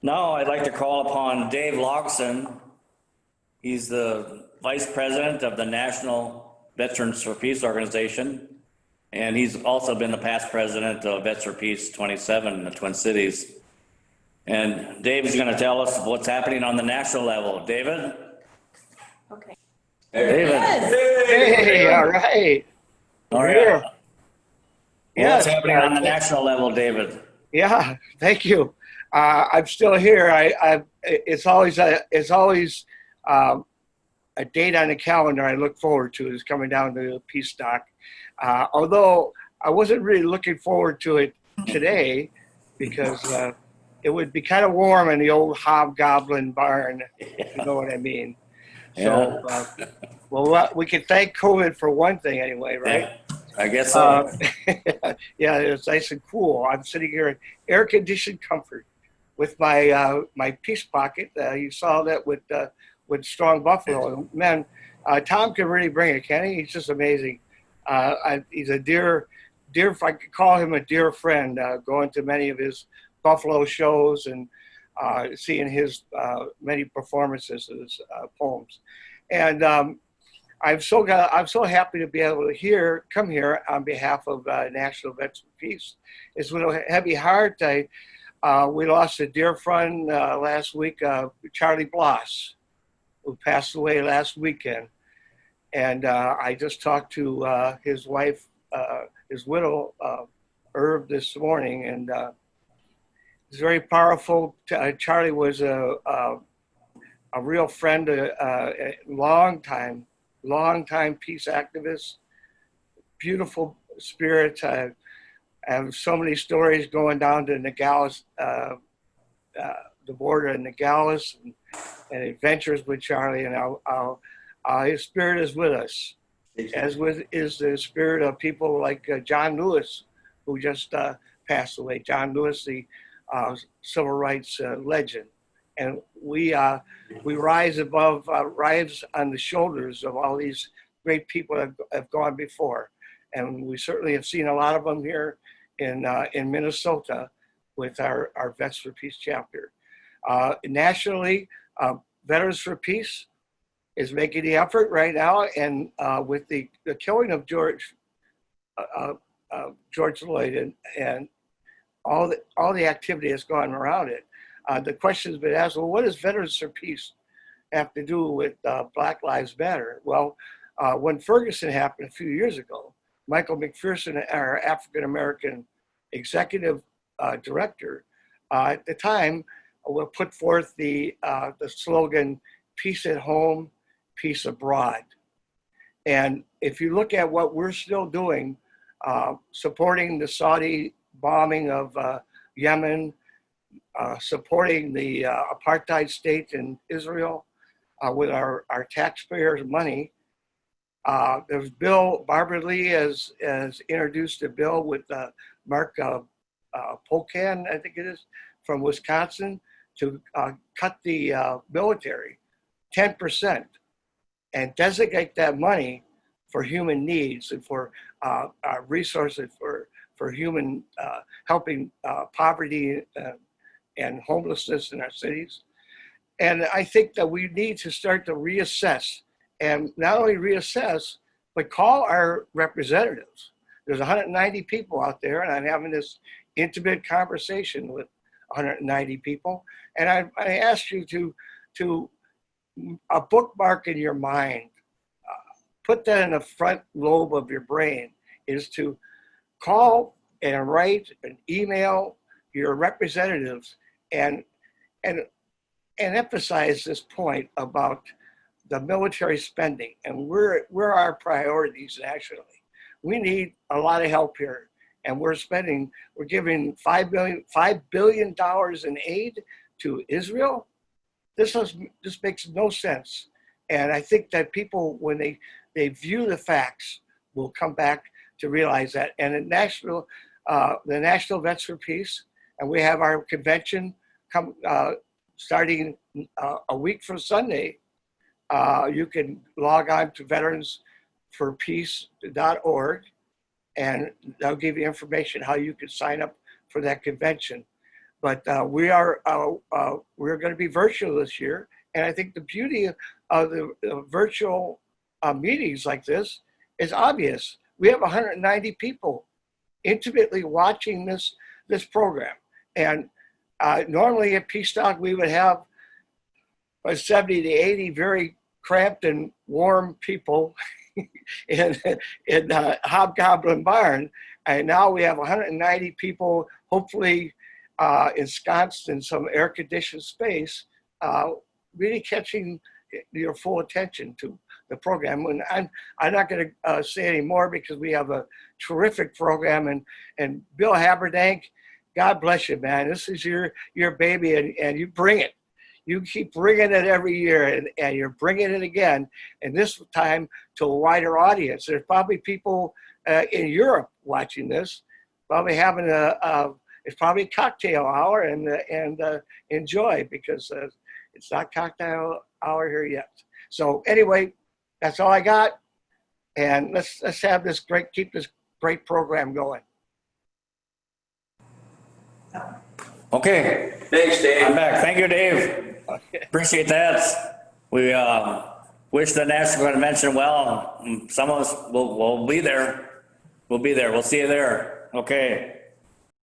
Now I'd like to call upon Dave Logsdon. He's the Vice President of the National Veterans for Peace organization, and he's also been the past president of Vets for Peace 27 in the Twin Cities. And Dave is going to tell us what's happening on the national level. David? Okay. David. Hey, all right. All right. Here. Well, Yes, what's happening on the national level, David? yeah, thank you. I'm still here. It's always a date on the calendar I look forward to is coming down to Peacestock. Although I wasn't really looking forward to it today because it would be kind of warm in the old Hobgoblin barn, if you know what I mean. So, well, we can thank COVID for one thing anyway, right? Yeah, I guess so. Yeah, it's nice and cool. I'm sitting here in air-conditioned comfort with my my Peace Pocket. You saw that with Strong Buffalo. Man, Tom can really bring it, can he? He's just amazing. He's a dear, if I could call him a dear friend, going to many of his Buffalo shows and seeing his many performances of his poems. And I'm so happy to be able to come here on behalf of National Vets for Peace. It's with a heavy heart. We lost a dear friend last week, Charlie Bloss, who passed away last weekend. And I just talked to his wife, his widow, Irv, this morning, and it's very powerful. Charlie was a real friend, a long time peace activist, beautiful spirit. I have so many stories going down to Nogales, the border in Nogales, and adventures with Charlie. And his spirit is with us, as is the spirit of people like John Lewis, who just passed away. John Lewis, the civil rights legend. And we rise on the shoulders of all these great people that have gone before. And we certainly have seen a lot of them here in Minnesota with our Vets for Peace chapter. Nationally, Veterans for Peace is making the effort right now, and with the killing of George Floyd and all the activity that's gone around it, the question has been asked, well, what does Veterans for Peace have to do with Black Lives Matter? Well, when Ferguson happened a few years ago, Michael McPherson, our African-American executive director, at the time, put forth the slogan, peace at home, peace abroad. And if you look at what we're still doing, supporting the Saudi bombing of Yemen, supporting the apartheid state in Israel with our taxpayers' money. There's Barbara Lee has introduced a bill with Mark Pocan, I think it is, from Wisconsin, to cut the military 10% and designate that money for human needs and for resources for human helping poverty and homelessness in our cities. And I think that we need to start to reassess, and not only reassess, but call our representatives. There's 190 people out there, and I'm having this intimate conversation with 190 people. And I asked you to a bookmark in your mind, put that in the front lobe of your brain, is to call and write and email your representatives and emphasize this point about the military spending and where our priorities nationally. We need a lot of help here, and we're giving $5 billion in aid to Israel. This makes no sense. And I think that people, when they view the facts, will come back to realize that. And the National Vets for Peace, and we have our convention starting a week from Sunday. You can log on to veteransforpeace.org, and they'll give you information how you can sign up for that convention. But we're going to be virtual this year, and I think the beauty of the virtual meetings like this is obvious. We have 190 people intimately watching this program, and normally at Peacestock we would have 70 to 80 very cramped and warm people in Hobgoblin Barn, and now we have 190 people, hopefully ensconced in some air-conditioned space, really catching your full attention to the program. And I'm not going to say any more because we have a terrific program. And Bill Haberdank, God bless you, man. This is your baby, and you bring it. You keep bringing it every year, and you're bringing it again, and this time to a wider audience. There's probably people in Europe watching this, probably having it's probably a cocktail hour and enjoy, because it's not cocktail hour here yet. So anyway, that's all I got, and let's have keep this great program going. Okay. Thanks, Dave. I'm back. Thank you, Dave. Okay. Appreciate that. We wish the National Convention well. Some of us will be there. We'll be there. We'll see you there. Okay.